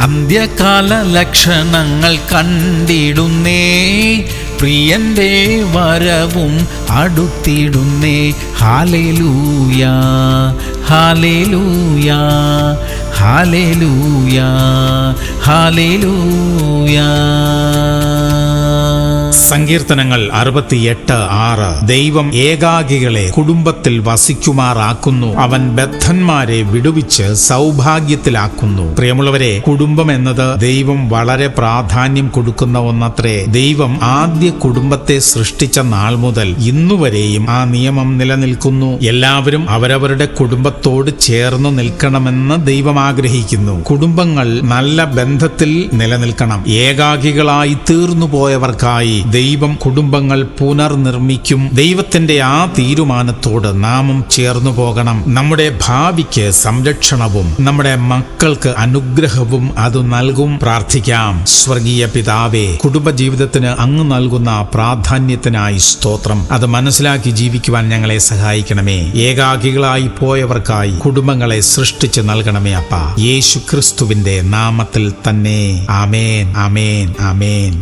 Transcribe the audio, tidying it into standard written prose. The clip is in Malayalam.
അന്ത്യകാല ലക്ഷണങ്ങൾ കണ്ടിടുന്നേ, പ്രിയന്റെ വരവും അടുത്തിടുന്നേ. ഹല്ലേലൂയ ഹല്ലേലൂയ ഹല്ലേലൂയ ഹല്ലേലൂയ. സങ്കീർത്തനങ്ങൾ 68:6. ദൈവം ഏകാകികളെ കുടുംബത്തിൽ വസിക്കുമാറാക്കുന്നു, അവൻ ബദ്ധന്മാരെ വിടുവിച്ച് സൗഭാഗ്യത്തിലാക്കുന്നു. പ്രിയമുള്ളവരെ, കുടുംബം എന്നത് ദൈവം വളരെ പ്രാധാന്യം കൊടുക്കുന്ന ഒന്നത്രേ. ദൈവം ആദ്യ കുടുംബത്തെ സൃഷ്ടിച്ച നാൾ മുതൽ ഇന്നുവരെയും ആ നിയമം നിലനിൽക്കുന്നു. എല്ലാവരും അവരവരുടെ കുടുംബത്തോട് ചേർന്നു നിൽക്കണമെന്ന് ദൈവം ആഗ്രഹിക്കുന്നു. കുടുംബങ്ങൾ നല്ല ബന്ധത്തിൽ നിലനിൽക്കണം. ഏകാകികളായി തീർന്നു പോയവർക്കായി ദൈവം കുടുംബങ്ങൾ പുനർനിർമ്മിക്കും. ദൈവത്തിന്റെ ആ തീരുമാനത്തോട് നാമും ചേർന്നു പോകണം. നമ്മുടെ ഭാവിക്ക് സംരക്ഷണവും നമ്മുടെ മക്കൾക്ക് അനുഗ്രഹവും അത് നൽകും. പ്രാർത്ഥിക്കാം. സ്വർഗീയ പിതാവേ, കുടുംബജീവിതത്തിന് അങ്ങ് നൽകുന്ന പ്രാധാന്യത്തിനായി സ്തോത്രം. അത് മനസ്സിലാക്കി ജീവിക്കുവാൻ ഞങ്ങളെ സഹായിക്കണമേ. ഏകാകികളായി പോയവർക്കായി കുടുംബങ്ങളെ സൃഷ്ടിച്ച് നൽകണമേ അപ്പാ. യേശു ക്രിസ്തുവിന്റെ നാമത്തിൽ തന്നെ. ആമേൻ ആമേൻ ആമേൻ.